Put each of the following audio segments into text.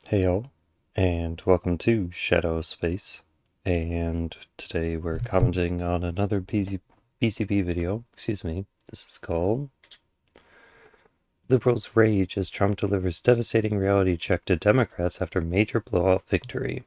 Hey y'all, and welcome to Shadow Space. And today we're commenting on another BCP video. Excuse me. This is called Liberals Rage as Trump delivers devastating reality check to Democrats after major blowout victory.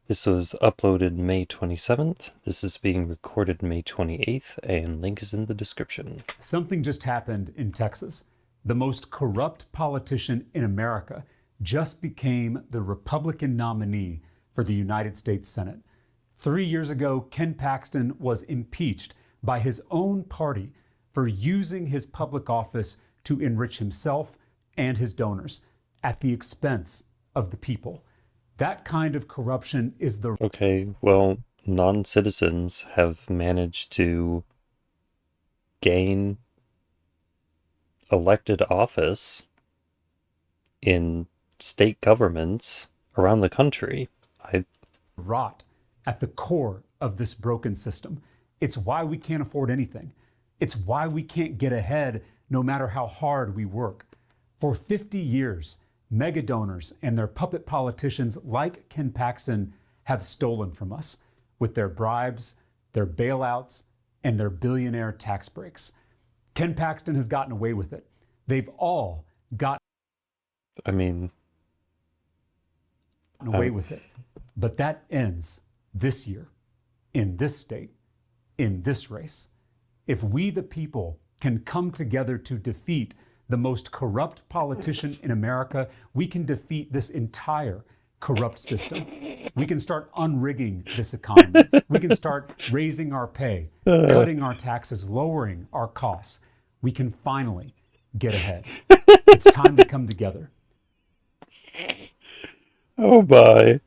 This was uploaded May 27th. This is being recorded May 28th, and link is in the description. Something just happened in Texas. The most corrupt politician in America just became the Republican nominee for the United States Senate. 3 years ago, Ken Paxton was impeached by his own party for using his public office to enrich himself and his donors at the expense of the people. That kind of corruption is the... Okay, well, non-citizens have managed to gain elected office in state governments around the country. Rot at the core of this broken system. It's why we can't afford anything. It's why we can't get ahead no matter how hard we work. For 50 years, mega donors and their puppet politicians like Ken Paxton have stolen from us with their bribes, their bailouts, and their billionaire tax breaks. Ken Paxton has gotten away with it. They've all gotten away with it. But that ends this year, in this state, in this race. If we, the people, can come together to defeat the most corrupt politician in America, we can defeat this entire corrupt system. We can start unrigging this economy. We can start raising our pay, cutting our taxes, lowering our costs. We can finally get ahead. It's time to come together. Oh my.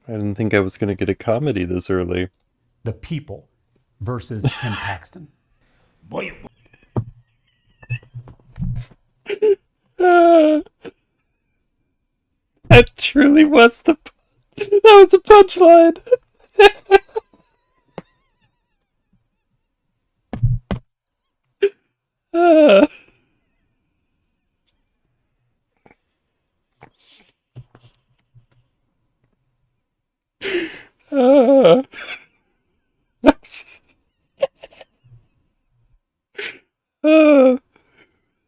I didn't think I was going to get a comedy this early. The people versus Ken Paxton. That truly was that was a punchline.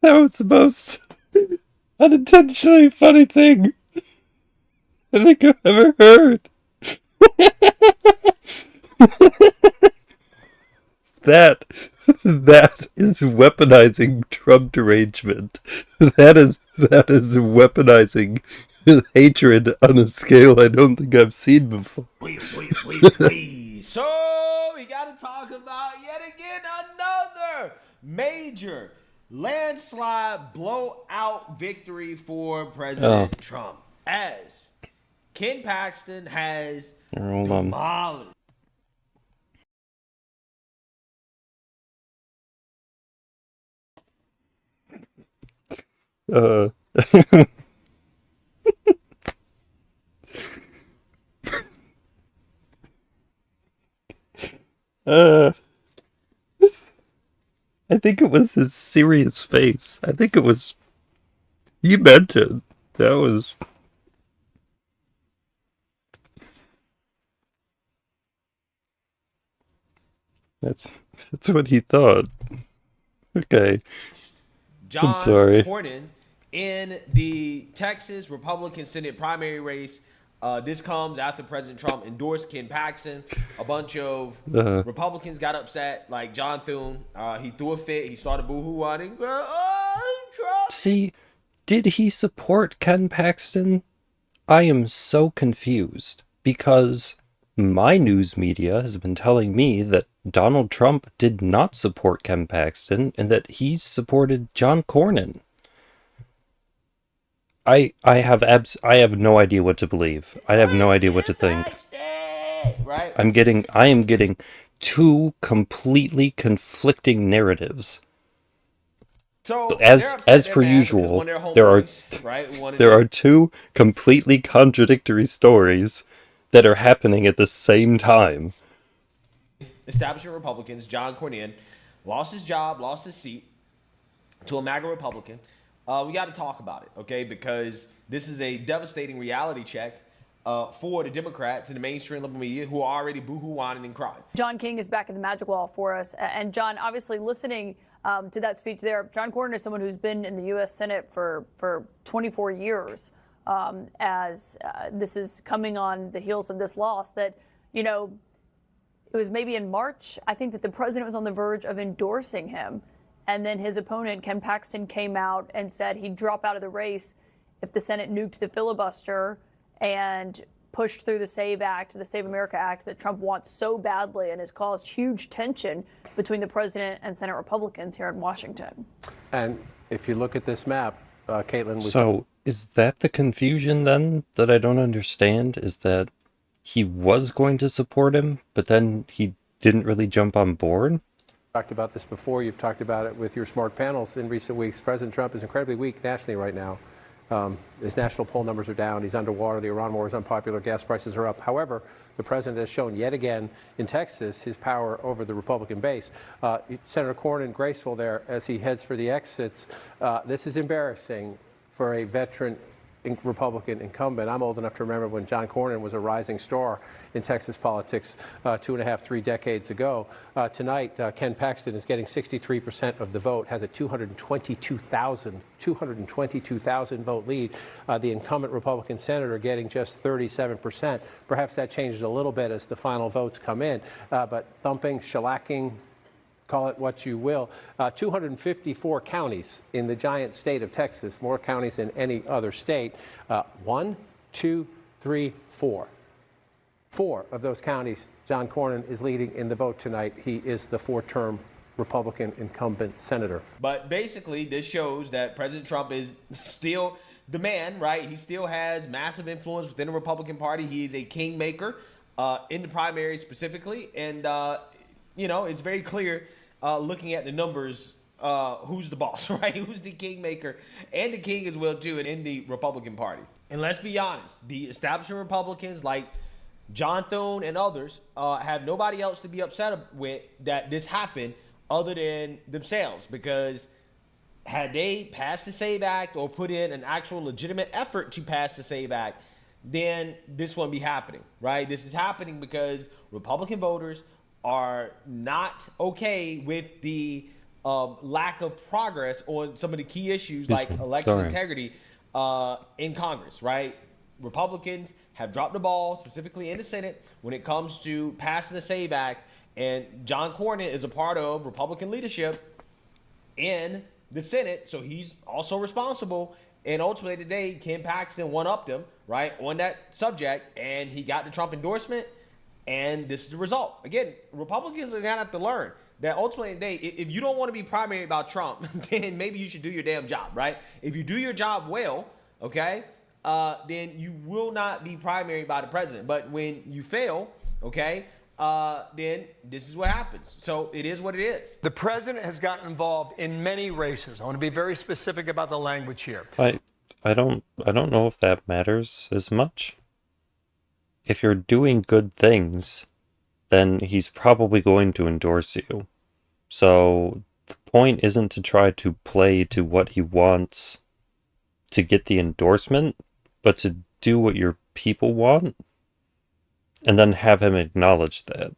That was the most unintentionally funny thing I think I've ever heard. That is weaponizing Trump derangement. That is weaponizing hatred on a scale I don't think I've seen before. Wait. So we got to talk about yet again another major landslide blowout victory for President Trump, as Ken Paxton has demolished. I think it was his serious face. I think it was... He meant it. That was... That's what he thought. Okay. I'm sorry. John Cornyn in the Texas Republican Senate primary race. This comes after President Trump endorsed Ken Paxton. A bunch of Republicans got upset, like John Thune. He threw a fit. He started boo-hooing. Trump. See, did he support Ken Paxton? I am so confused, because my news media has been telling me that Donald Trump did not support Ken Paxton and that he supported John Cornyn. I have no idea what to believe. I have no idea what to think. Right? I am getting two completely conflicting narratives. So as per usual, there are two completely contradictory stories that are happening at the same time. Establishment Republicans, John Cornyn, lost his job, lost his seat to a MAGA Republican. We got to talk about it, okay? Because this is a devastating reality check for the Democrats and the mainstream liberal media who are already boohoo whining and crying. John King is back in the Magic Wall for us. And John, obviously listening to that speech there, John Cornyn is someone who's been in the U.S. Senate for 24 years as this is coming on the heels of this loss that, you know, it was maybe in March, I think, that the president was on the verge of endorsing him. And then his opponent, Ken Paxton, came out and said he'd drop out of the race if the Senate nuked the filibuster and pushed through the SAVE Act, the Save America Act that Trump wants so badly and has caused huge tension between the president and Senate Republicans here in Washington. And if you look at this map, Caitlin. So is that the confusion then that I don't understand? Is that he was going to support him, but then he didn't really jump on board? Talked about this before. You've talked about it with your smart panels in recent weeks. President Trump is incredibly weak nationally right now. His national poll numbers are down. He's underwater. The Iran war is unpopular. Gas prices are up. However, the president has shown yet again in Texas his power over the Republican base. Senator Cornyn graceful there as he heads for the exits. This is embarrassing for a veteran Republican incumbent. I'm old enough to remember when John Cornyn was a rising star in Texas politics 2.5, 3 decades ago. Tonight, Ken Paxton is getting 63% of the vote, has a 222,000 vote lead. The incumbent Republican senator getting just 37%. Perhaps that changes a little bit as the final votes come in. But thumping, shellacking, call it what you will, 254 counties in the giant state of Texas, more counties than any other state. 1, 2, 3, 4. 4 of those counties, John Cornyn is leading in the vote tonight. He is the 4-term Republican incumbent senator. But basically, this shows that President Trump is still the man, right? He still has massive influence within the Republican Party. He is a kingmaker in the primary specifically. And, you know, it's very clear looking at the numbers who's the boss, right? Who's the kingmaker and the king as well, too, in the Republican Party. And let's be honest, the establishment Republicans like John Thune and others have nobody else to be upset with that this happened other than themselves, because had they passed the SAVE Act or put in an actual legitimate effort to pass the SAVE Act, then this wouldn't be happening, right? This is happening because Republican voters are not okay with the lack of progress on some of the key issues like election integrity in Congress, right? Republicans have dropped the ball, specifically in the Senate, when it comes to passing the SAVE Act. And John Cornyn is a part of Republican leadership in the Senate, so he's also responsible. And ultimately today, Ken Paxton one-upped him, right, on that subject, and he got the Trump endorsement, and this is the result. Again, Republicans are going to have to learn that ultimately today, if you don't want to be primary about Trump, then maybe you should do your damn job, right? If you do your job well, okay, then you will not be primary by the president. But when you fail, okay, then this is what happens. So it is what it is. The president has gotten involved in many races. I want to be very specific about the language here. I don't know if that matters as much. If you're doing good things, then he's probably going to endorse you. So the point isn't to try to play to what he wants to get the endorsement, but to do what your people want and then have him acknowledge that,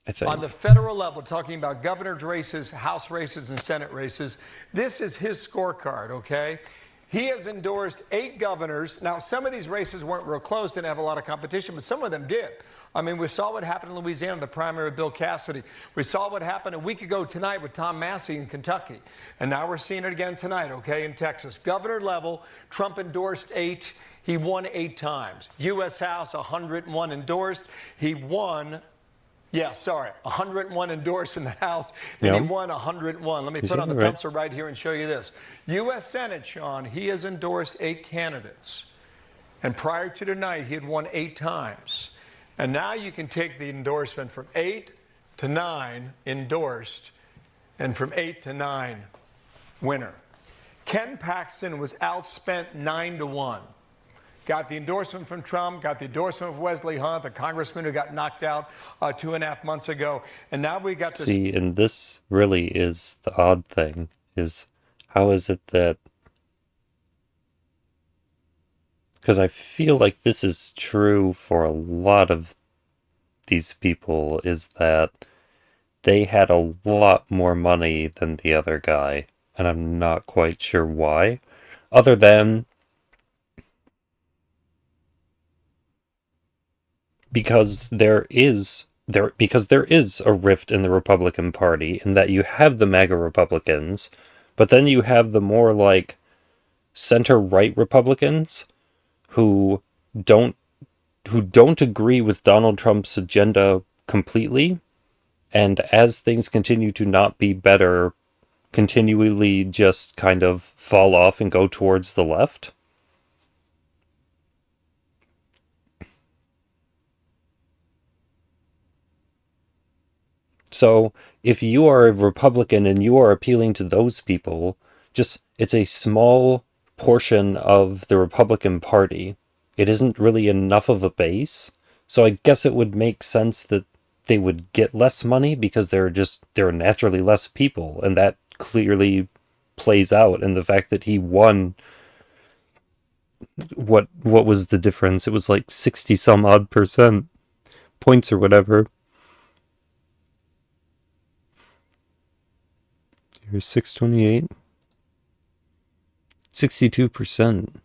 I think. On the federal level, talking about governor's races, House races, and Senate races, this is his scorecard, okay? He has endorsed 8 governors. Now, some of these races weren't real close, didn't have a lot of competition, but some of them did. I mean, we saw what happened in Louisiana, the primary of Bill Cassidy. We saw what happened a week ago tonight with Tom Massey in Kentucky. And now we're seeing it again tonight, okay, in Texas. Governor level, Trump endorsed 8. He won 8 times. U.S. House, 101 endorsed. He won, 101 endorsed in the House, and he won 101. Let me put on the pencil right here and show you this. U.S. Senate, Sean, he has endorsed 8 candidates. And prior to tonight, he had won 8 times. And now you can take the endorsement from 8 to 9 endorsed, and from 8 to 9 winner. Ken Paxton was outspent 9-1. got the endorsement from Trump, got the endorsement of Wesley Hunt, the congressman who got knocked out 2.5 months ago. And now we got this. See, and this really is the odd thing, is how is it that... Because I feel like this is true for a lot of these people, is that they had a lot more money than the other guy, and I'm not quite sure why, other than because there is a rift in the Republican Party, in that you have the MAGA Republicans, but then you have the more like center-right Republicans who don't agree with Donald Trump's agenda completely, and as things continue to not be better, continually just kind of fall off and go towards the left. So if you are a Republican and you are appealing to those people, it's a small portion of the Republican Party. It isn't really enough of a base. So I guess it would make sense that they would get less money because there are naturally less people, and that clearly plays out in the fact that he won. What was the difference? It was like 60 some odd percent points or whatever. Here's 628. 62%.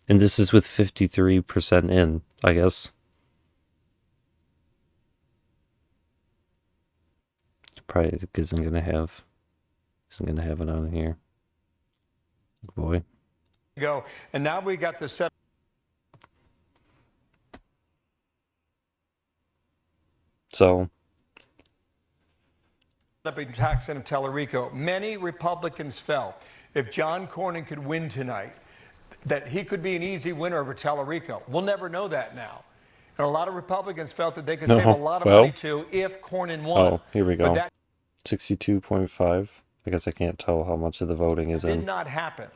And this is with 53% in, I guess. Probably isn't gonna have it on here. Boy. Go. And now we got the set. So Tax of Tellerico. Many Republicans felt if John Cornyn could win tonight, that he could be an easy winner over Tellerico. We'll never know that now. And a lot of Republicans felt that they could save a lot of money too if Cornyn won. Oh, here we go. 62.5. I guess I can't tell how much of the voting is in. Did not happen.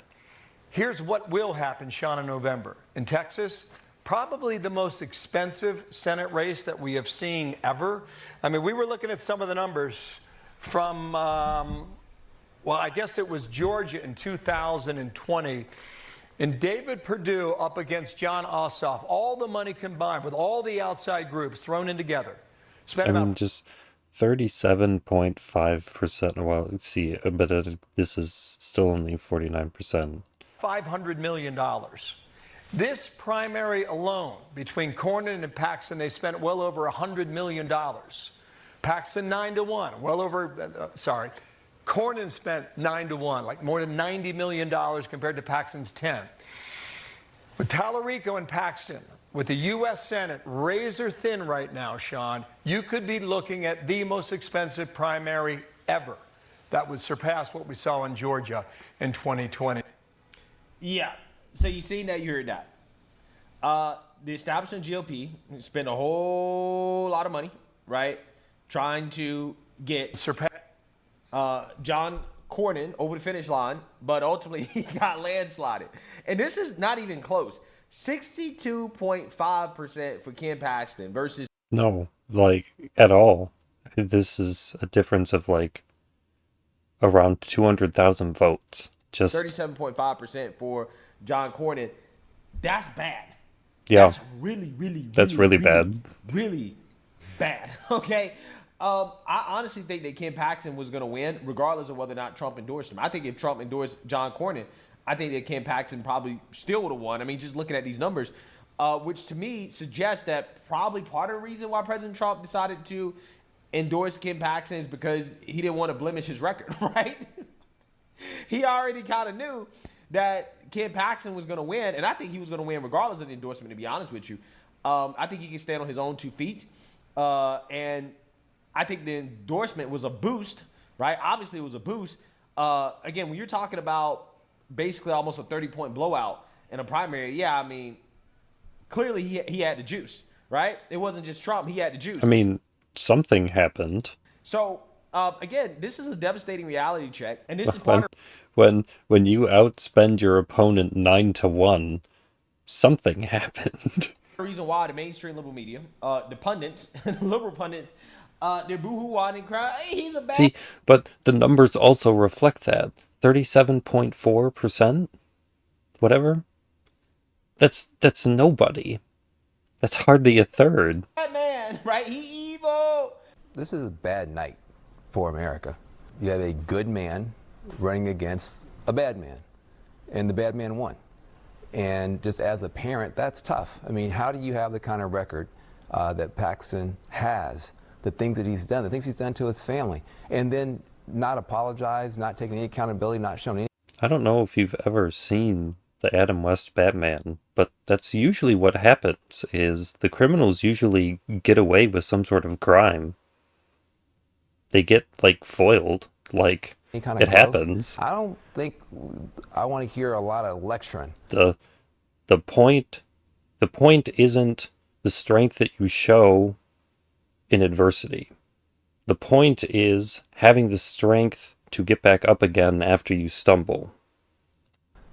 Here's what will happen, Sean, in November. In Texas, probably the most expensive Senate race that we have seen ever. I mean, we were looking at some of the numbers from, well, I guess it was Georgia in 2020. And David Perdue up against John Ossoff, all the money combined with all the outside groups thrown in together. Just 37.5%. Well, let's see, but this is still only 49%. $500 million. This primary alone, between Cornyn and Paxton, they spent well over $100 million. Paxton 9-1, well over, Cornyn spent 9-1, like more than $90 million compared to Paxton's 10. With Tallarico and Paxton, with the U.S. Senate razor thin right now, Sean, you could be looking at the most expensive primary ever. That would surpass what we saw in Georgia in 2020. Yeah. So you seen that, you heard that. The establishment GOP spent a whole lot of money, right, trying to get John Cornyn over the finish line, but ultimately he got landslided. And this is not even close. 62.5% for Ken Paxton versus... No, like, at all. This is a difference of, like, around 200,000 votes. Just 37.5% for John Cornyn. That's bad. Yeah. That's really bad. Really bad. Okay. I honestly think that Ken Paxton was going to win, regardless of whether or not Trump endorsed him. I think if Trump endorsed John Cornyn, I think that Ken Paxton probably still would have won. I mean, just looking at these numbers, which to me suggests that probably part of the reason why President Trump decided to endorse Ken Paxton is because he didn't want to blemish his record, right? He already kind of knew that Ken Paxton was going to win, and I think he was going to win regardless of the endorsement, to be honest with you. I think he can stand on his own 2 feet, and I think the endorsement was a boost, right? Obviously, it was a boost. Again, when you're talking about basically almost a 30-point blowout in a primary, yeah, I mean, clearly he had the juice, right? It wasn't just Trump. He had the juice. I mean, something happened. So, again, this is a devastating reality check, and this is part of... When you outspend your opponent 9-1, something happened. The reason why the mainstream liberal media, the pundits, the liberal pundits, they're boohoo and cry, hey, he's a bad. See, but the numbers also reflect that 37.4%, whatever. That's nobody. That's hardly a third. Bad man, right? He evil. This is a bad night for America. You have a good man running against a bad man, and the bad man won. And just as a parent, that's tough. I mean, how do you have the kind of record that Paxton has, the things that he's done, the things he's done to his family, and then not apologize, not taking any accountability, not showing any... I don't know if you've ever seen the Adam West Batman, but that's usually what happens, is the criminals usually get away with some sort of crime. They get, like, foiled. Like, it happens. I don't think I want to hear a lot of lecturing. The point isn't the strength that you show in adversity. The point is having the strength to get back up again after you stumble.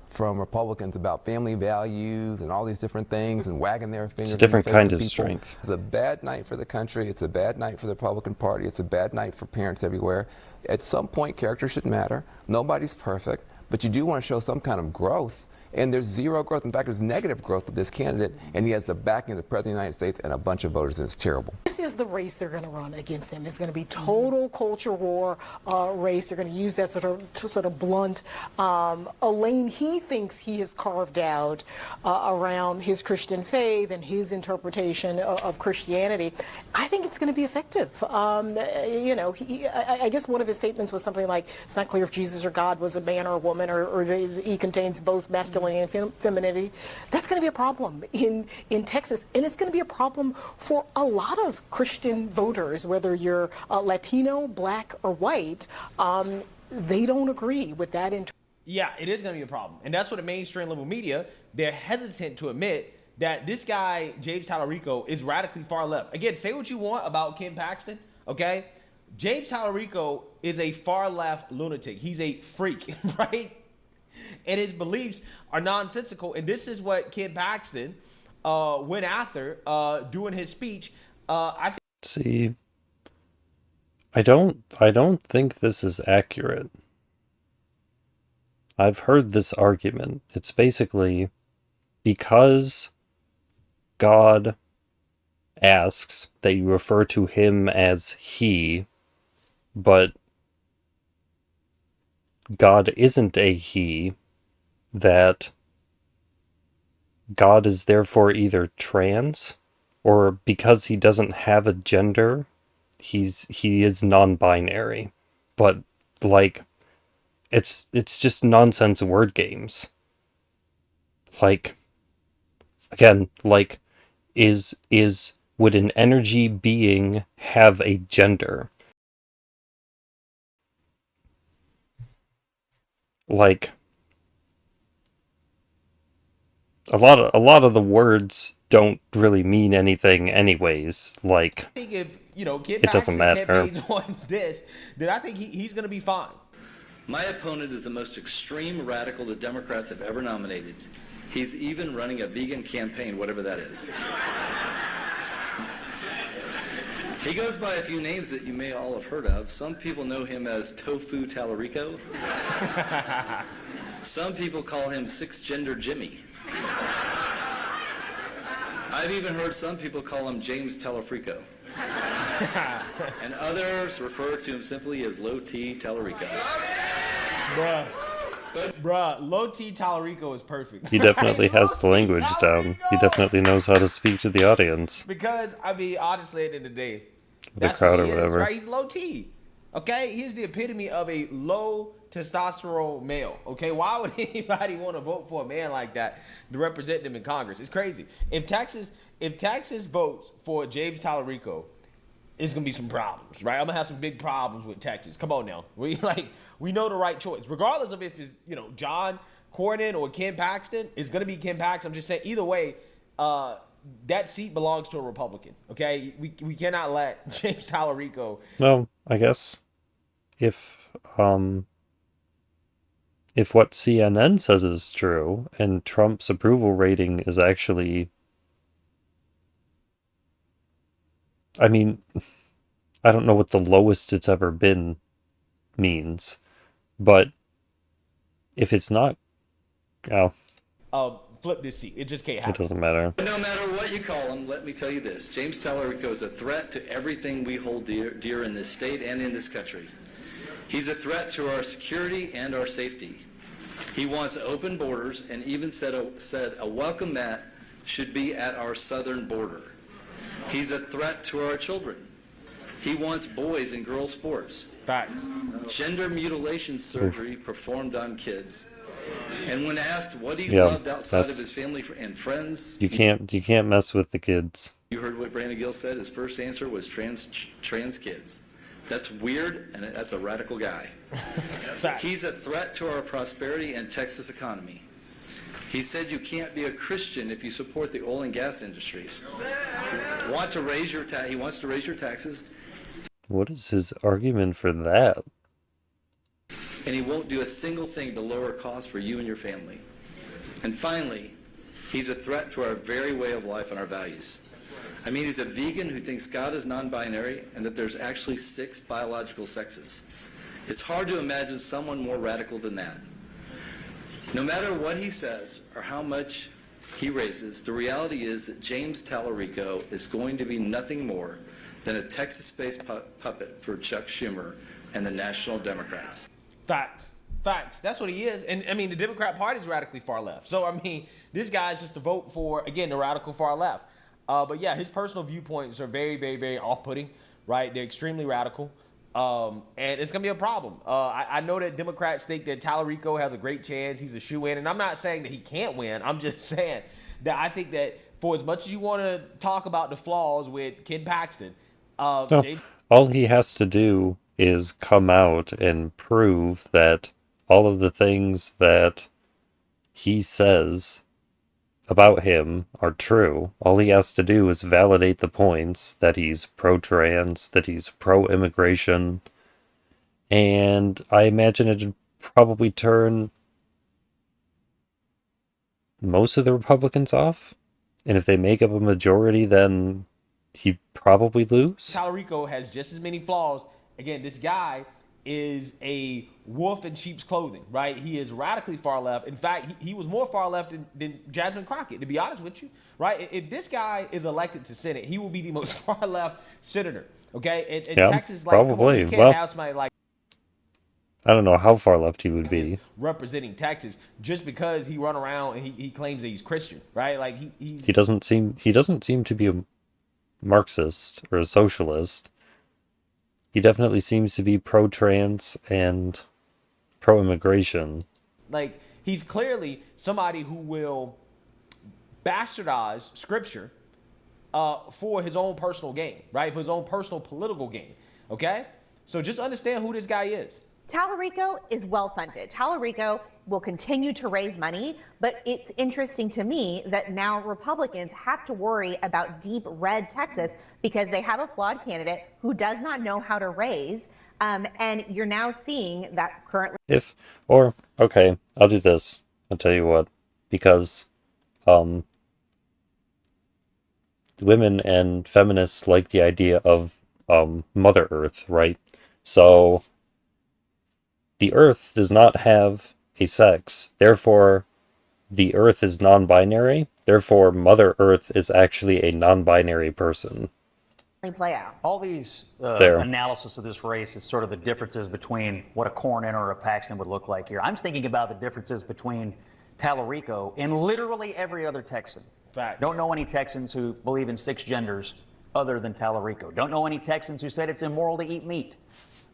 From Republicans about family values and all these different things and wagging their fingers. It's a different kind of people. strength. It's a bad night for the country. It's a bad night for the Republican Party. It's a bad night for parents everywhere. At some point, character should matter. Nobody's perfect, but you do want to show some kind of growth. And there's zero growth. In fact, there's negative growth with this candidate, and he has the backing of the President of the United States and a bunch of voters, and it's terrible. This is the race they're going to run against him. It's going to be total culture war race. They're going to use that sort of blunt a lane he thinks he has carved out around his Christian faith and his interpretation of Christianity. I think it's going to be effective. I guess one of his statements was something like, "It's not clear if Jesus or God was a man or a woman, or he contains both masculinity and femininity." That's going to be a problem in Texas, and it's going to be a problem for a lot of Christian voters, whether you're Latino, black, or white. They don't agree with that. Yeah, it is going to be a problem, and that's what the mainstream liberal media, they're hesitant to admit that this guy James Tallarico is radically far left. Again, say what you want about Ken Paxton, okay? James Tallarico is a far left lunatic. He's a freak, right? And his beliefs are nonsensical. And this is what Ken Paxton went after doing his speech. See, I don't think this is accurate. I've heard this argument. It's basically because God asks that you refer to him as he, but God isn't a he, that God is therefore either trans, or because he doesn't have a gender, he is non-binary. But like, it's just nonsense word games. Like, again, like, would an energy being have a gender? Like, a lot of the words don't really mean anything anyways. Like, I think if, Ken it doesn't matter. campaigns on this, then I think he's going to be fine. My opponent is the most extreme radical the Democrats have ever nominated. He's even running a vegan campaign, whatever that is. He goes by a few names that you may all have heard of. Some people know him as Tofu Tallarico. Some people call him Six-Gender Jimmy. I've even heard some people call him James Tallarico. And others refer to him simply as Low T Tallarico. Bruh, Low T Tallarico is perfect. He definitely has the language down. He definitely knows how to speak to the audience. Because, I mean, honestly, at the end of the day, The crowd or what he whatever. is, right? He's low T. Okay? He's the epitome of a low testosterone male. Okay? Why would anybody want to vote for a man like that to represent them in Congress? It's crazy. If Texas votes for James Tallarico, it's gonna be some problems, right? I'm gonna have some big problems with Texas. Come on now. We know the right choice. Regardless of if it's, John Cornyn or Ken Paxton, it's gonna be Ken Paxton. I'm just saying, either way, that seat belongs to a Republican. Okay? We cannot let James Tallarico. Well, I guess if if what CNN says is true, and Trump's approval rating is actually, I mean, I don't know what the lowest it's ever been means, but if it's not, oh, Flip this seat. It just can't it happen. doesn't matter. No matter what you call him, let me tell you this. James Tallarico is a threat to everything we hold dear in this state and in this country. He's a threat to our security and our safety. He wants open borders and even said a welcome mat should be at our southern border. He's a threat to our children. He wants boys and girls sports. Fact. Gender mutilation surgery performed on kids. And when asked what he Yeah, loved outside of that's- his family and friends, You can't mess with the kids. you heard what Brandon Gill said. His first answer was trans kids. That's weird, and that's a radical guy. Fact. He's a threat to our prosperity and Texas economy. He said you can't be a Christian if you support the oil and gas industries. He wants to raise your taxes, What is his argument for that? and he won't do a single thing to lower costs for you and your family. And finally, he's a threat to our very way of life and our values. I mean, he's a vegan who thinks God is non-binary and that there's actually 6 biological sexes. It's hard to imagine someone more radical than that. No matter what he says or how much he raises, the reality is that James Tallarico is going to be nothing more than a Texas-based puppet for Chuck Schumer and the National Democrats. Facts. Facts. That's what he is. And I mean, the Democrat Party is radically far left. So, I mean, this guy's just a vote for, again, the radical far left. But yeah, his personal viewpoints are very, very, very off-putting, right? They're extremely radical. And it's going to be a problem. I know that Democrats think that Tallarico has a great chance. He's a shoo-in. And I'm not saying that he can't win. I'm just saying that I think that for as much as you want to talk about the flaws with Ken Paxton, James, All he has to do is come out and prove that all of the things that he says about him are true. All he has to do is validate the points that he's pro-trans, that he's pro-immigration, and I imagine it'd probably turn most of the Republicans off. And if they make up a majority, then he'd probably lose. Tallarico has just as many flaws. Again, this guy is a wolf in sheep's clothing, right? He is radically far left. In fact, he was more far left than Jasmine Crockett, to be honest with you, right? If this guy is elected to Senate, he will be the most far left senator, okay? And Yeah, Texas, like, probably. come on, you can't Well, have somebody like I don't know how far left he would be. representing Texas just because he run around and he claims that he's Christian, right? Like he's He doesn't seem to be a Marxist or a socialist. He definitely seems to be pro-trans and pro-immigration. like he's clearly somebody who will bastardize scripture for his own personal gain, right? For his own personal political gain. Okay? So just understand who this guy is. Tallarico is well funded. Tallarico will continue to raise money, but it's interesting to me that now Republicans have to worry about deep red Texas because they have a flawed candidate who does not know how to raise. And you're now seeing that currently. Okay, I'll do this. I'll tell you what. Because women and feminists like the idea of Mother Earth, right? So the Earth does not have a sex. Therefore, the Earth is non-binary. Therefore, Mother Earth is actually a non-binary person. Play out. All these There. analysis of this race is sort of the differences between what a Cornyn or a Paxton would look like here. I'm thinking about the differences between Tallarico and literally every other Texan. Facts. Don't know any Texans who believe in 6 genders other than Tallarico. Don't know any Texans who said it's immoral to eat meat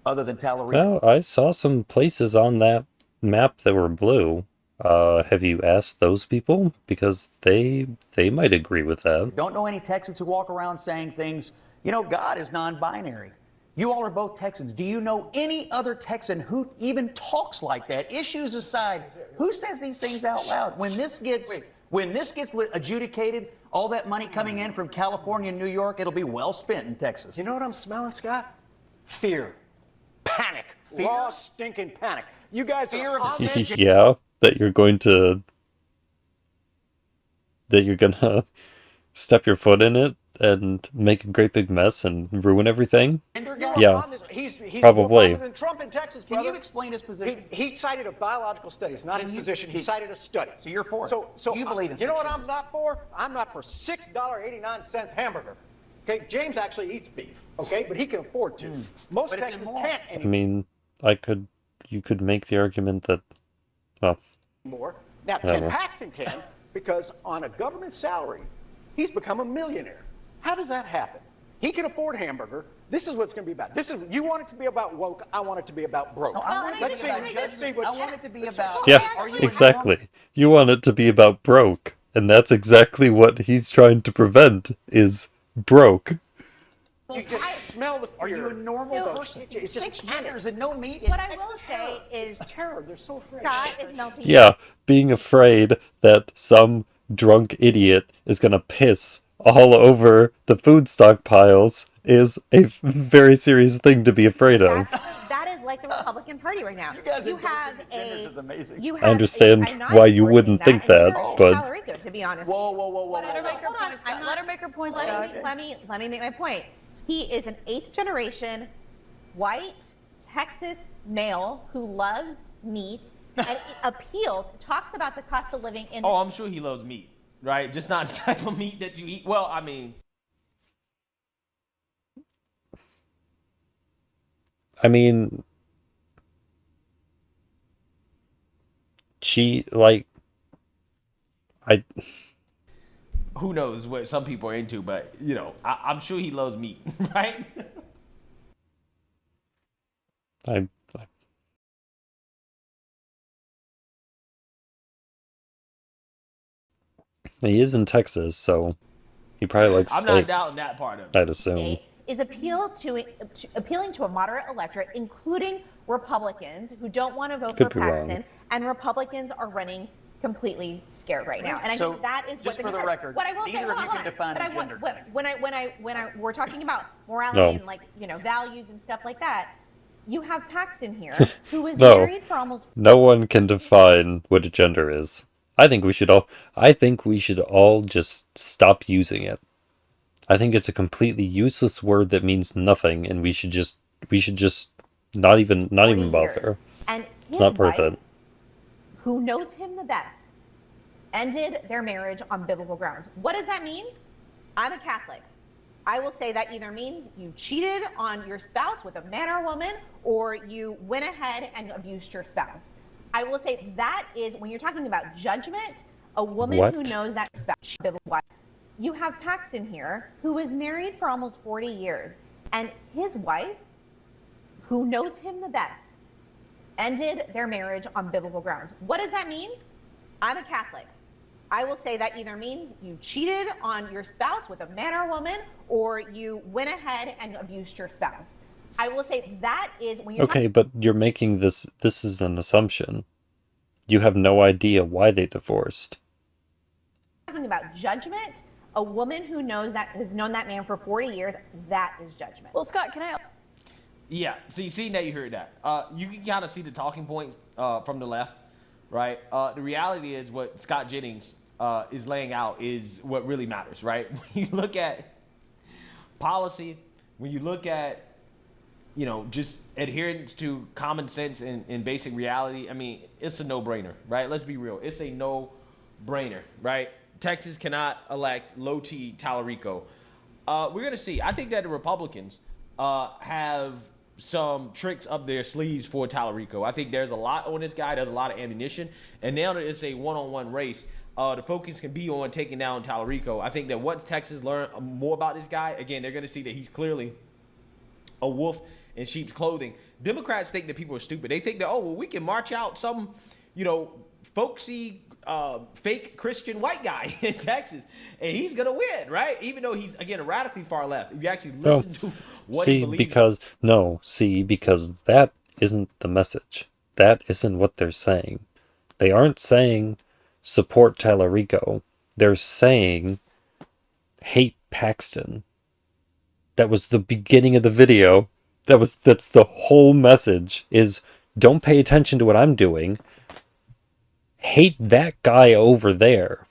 other than Tallarico. Well, I saw some places on that map that were blue. Have you asked those people? Because they might agree with that. Don't know any Texans who walk around saying things, you know, God is non-binary. You all are both Texans. Do you know any other Texan who even talks like that? Issues aside, who says these things out loud? When this gets adjudicated, all that money coming in from California and New York, it'll be well spent in Texas. You know what I'm smelling, Scott? Fear. Panic. Raw, stinking panic. You guys are on this. Yeah, that you're gonna step your foot in it and make a great big mess and ruin everything. Yeah, He's probably. more than Trump in Texas, brother. Can you explain his position? He cited a biological study. It's not his position. He cited a study. So you're for it. So you believe in you know what I'm not for? I'm not for $6.89 hamburger. Okay, James actually eats beef, okay, but he can afford to. Most Texans can't I mean, you could make the argument that, well, anymore. Now, Ken Paxton can, because on a government salary, he's become a millionaire. How does that happen? He can afford hamburger. This is what it's going to be about. You want it to be about woke. I want it to be about broke. Let's see what I want it to be about. yeah, exactly. You want it to be about broke, and that's exactly what he's trying to prevent, is broke. You just smell the fear. Are you a normal person? It's just genders and no meat. What I will say is terror. They're so afraid. Scott is melting. Yeah, being afraid that some drunk idiot is gonna piss all over the food stockpiles is a very serious thing to be afraid of. That is like the Republican Party right now. You have Genders is amazing. I understand why you wouldn't think that, but Calorico, to be honest. Whoa. Let her make her point, Scott. Let her make her point, Scott. Let me make my point. He is an 8th generation white Texas male who loves meat and talks about the cost of living in. Oh, I'm sure he loves meat, right? Just not the type of meat that you eat. Well, I mean, who knows what some people are into, but I'm sure he loves meat, right? He is in Texas, so he probably likes I'm steak. not doubting that part of it. I'd assume. Is appealing to a moderate electorate, including Republicans who don't want to vote Could for be Paxton, wrong. and Republicans are running completely scared right now. And I think that is just what for the concern. record, What I will say, neither of you hold can on. define But a I want- gender when we're talking about morality and values and stuff like that, you have Paxton here who is No. married for almost. No one can define what a gender is. I think we should all just stop using it. I think it's a completely useless word that means nothing, and we should just not even bother. And It's not worth it. Who knows him the best, ended their marriage on biblical grounds. What does that mean? I'm a Catholic. I will say that either means you cheated on your spouse with a man or a woman, or you went ahead and abused your spouse. I will say that is, when you're talking about judgment, a woman who knows that spouse. You have Paxton here, who was married for almost 40 years, and his wife, who knows him the best, ended their marriage on biblical grounds. What does that mean? I'm a Catholic. I will say that either means you cheated on your spouse with a man or a woman, or you went ahead and abused your spouse. I will say that is when you're Okay, but you're making this is an assumption. You have no idea why they divorced. talking about judgment. A woman who has known that man for 40 years, that is judgment. Well, Scott, can I? Yeah, so you see, now you heard that. You can kind of see the talking points from the left, right? The reality is what Scott Jennings is laying out is what really matters, right? When you look at policy, when you look at, just adherence to common sense and basic reality, I mean, it's a no-brainer, right? Let's be real. It's a no-brainer, right? Texas cannot elect Low T Tallarico. We're going to see. I think that the Republicans have some tricks up their sleeves for Tallarico. I think there's a lot on this guy. There's a lot of ammunition. And now that it's a one-on-one race, the focus can be on taking down Tallarico. I think that once Texas learn more about this guy, again, they're going to see that he's clearly a wolf in sheep's clothing. Democrats think that people are stupid. They think that, we can march out some, folksy, fake Christian white guy in Texas, and he's gonna win, right? Even though he's, again, radically far left. If you actually listen to what he believes. Because that isn't the message. That isn't what they're saying. They aren't saying support Tallarico. They're saying hate Paxton. That was the beginning of the video. That's the whole message, is don't pay attention to what I'm doing. Hate that guy over there.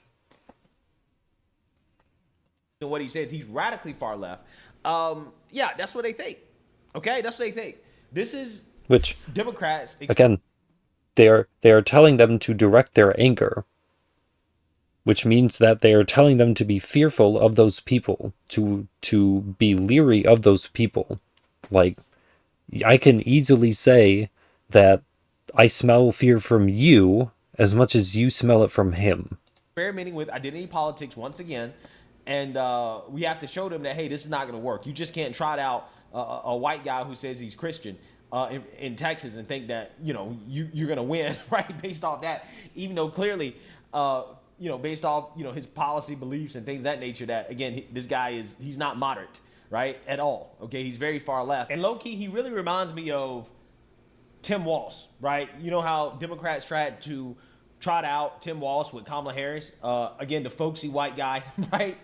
And what he says, he's radically far left. Yeah, that's what they think. Okay, that's what they think. This is Which, Democrats. again, they are telling them to direct their anger, which means that they are telling them to be fearful of those people, to be leery of those people. Like, I can easily say that I smell fear from you as much as you smell it from him. Experimenting with identity politics once again, and we have to show them that, hey, this is not going to work. You just can't trot out a white guy who says he's Christian in Texas and think that you're going to win, right, based off that, even though clearly based off his policy beliefs and things of that nature, that again this guy he's not moderate, right, at all. Okay, he's very far left, and low key he really reminds me of Tim Walz, right? You know how Democrats tried to trot out Tim Walz with Kamala Harris, again the folksy white guy, right?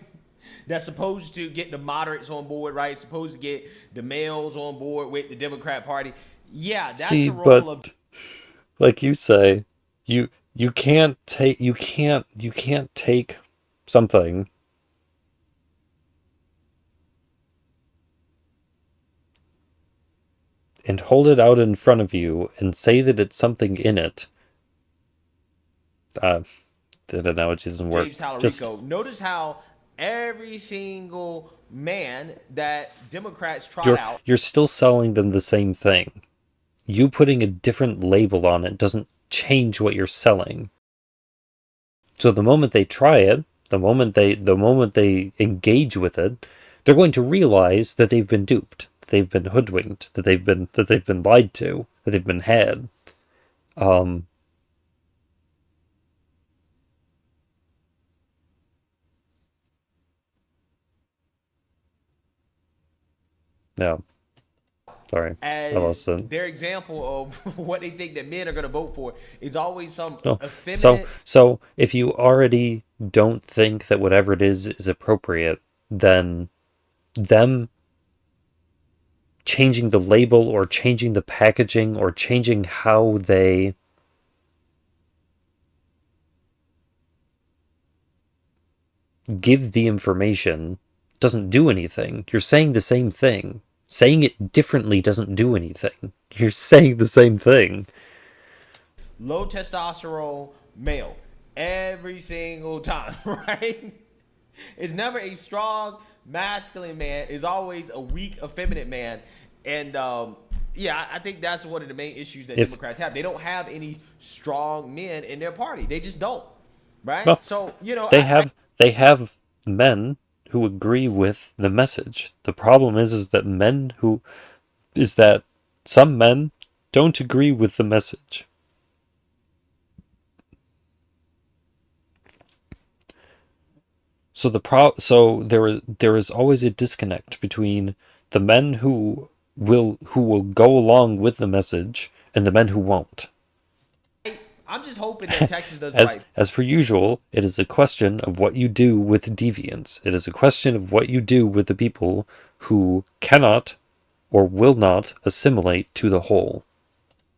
That's supposed to get the moderates on board, right? Supposed to get the males on board with the Democrat Party. Yeah, that's the role of. Like you say, you can't take something and hold it out in front of you and say that it's something in it. That analogy doesn't work. James Talarico. Notice how every single man that Democrats trot out. You're still selling them the same thing. You putting a different label on it doesn't change what you're selling. So the moment they try it, the moment they engage with it, they're going to realize that they've been duped, that they've been hoodwinked, that they've been lied to, that they've been had. No. Sorry, I lost it. Their example of what they think that men are going to vote for is always some No. effeminate. So if you already don't think that whatever it is appropriate, then them changing the label or changing the packaging or changing how they give the information doesn't do anything. You're saying the same thing. Saying it differently doesn't do anything. You're saying the same thing. Low testosterone male every single time, right? It's never a strong masculine man. It's always a weak effeminate man. And I think that's one of the main issues that Democrats have. They don't have any strong men in their party. They just don't, right? Well, so they have men who agree with the message. The problem is that some men don't agree with the message. So there is always a disconnect between the men who will go along with the message and the men who won't. I'm just hoping that Texas does right. As per usual, it is a question of what you do with deviants. It is a question of what you do with the people who cannot or will not assimilate to the whole.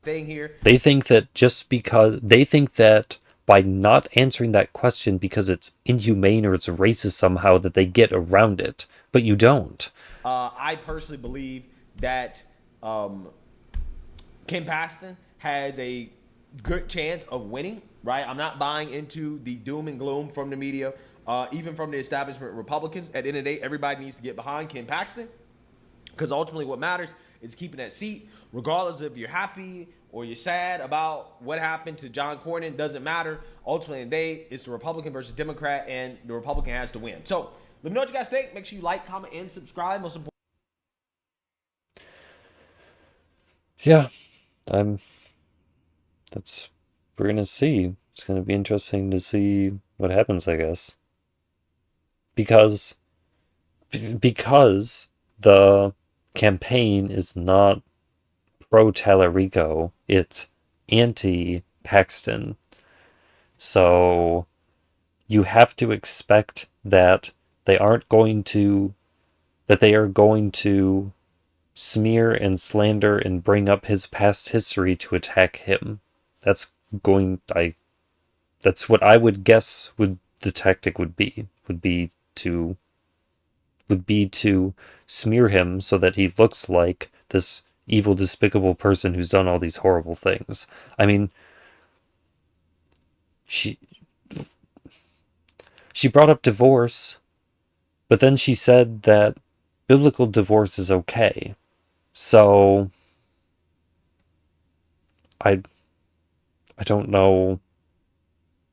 Thing here. They think that by not answering that question because it's inhumane or it's racist somehow that they get around it, but you don't. I personally believe that Ken Paxton has a good chance of winning, right? I'm not buying into the doom and gloom from the media, even from the establishment Republicans. At the end of the day, everybody needs to get behind Ken Paxton, because ultimately what matters is keeping that seat, regardless if you're happy or you're sad about what happened to John Cornyn. Doesn't matter. Ultimately, in the day, it's the Republican versus Democrat, and the Republican has to win. So let me know what you guys think. Make sure you like, comment, and subscribe. Most important. Yeah, we're gonna see. It's gonna be interesting to see what happens, I guess. Because the campaign is not pro-Talarico, it's anti-Paxton. So you have to expect that they are going to smear and slander and bring up his past history to attack him. That's what I would guess the tactic would be to smear him so that he looks like this evil, despicable person who's done all these horrible things. I mean, she brought up divorce, but then she said that biblical divorce is okay. So I don't know.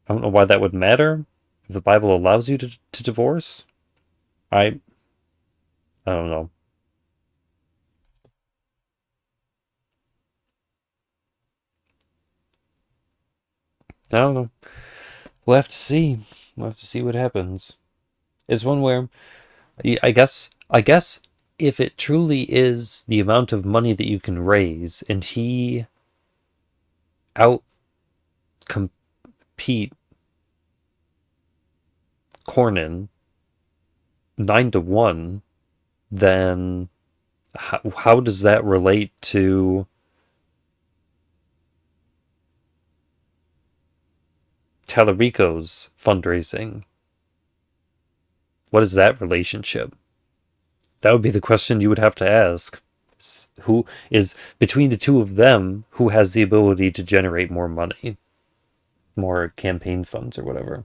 I don't know why that would matter if the Bible allows you to divorce. I don't know. I don't know. We'll have to see. We'll have to see what happens. It's one where I guess if it truly is the amount of money that you can raise and he out compete Cornyn 9-1, then how does that relate to Tallarico's fundraising? What is that relationship? That would be the question you would have to ask. Who is, between the two of them, who has the ability to generate more money? More campaign funds or whatever.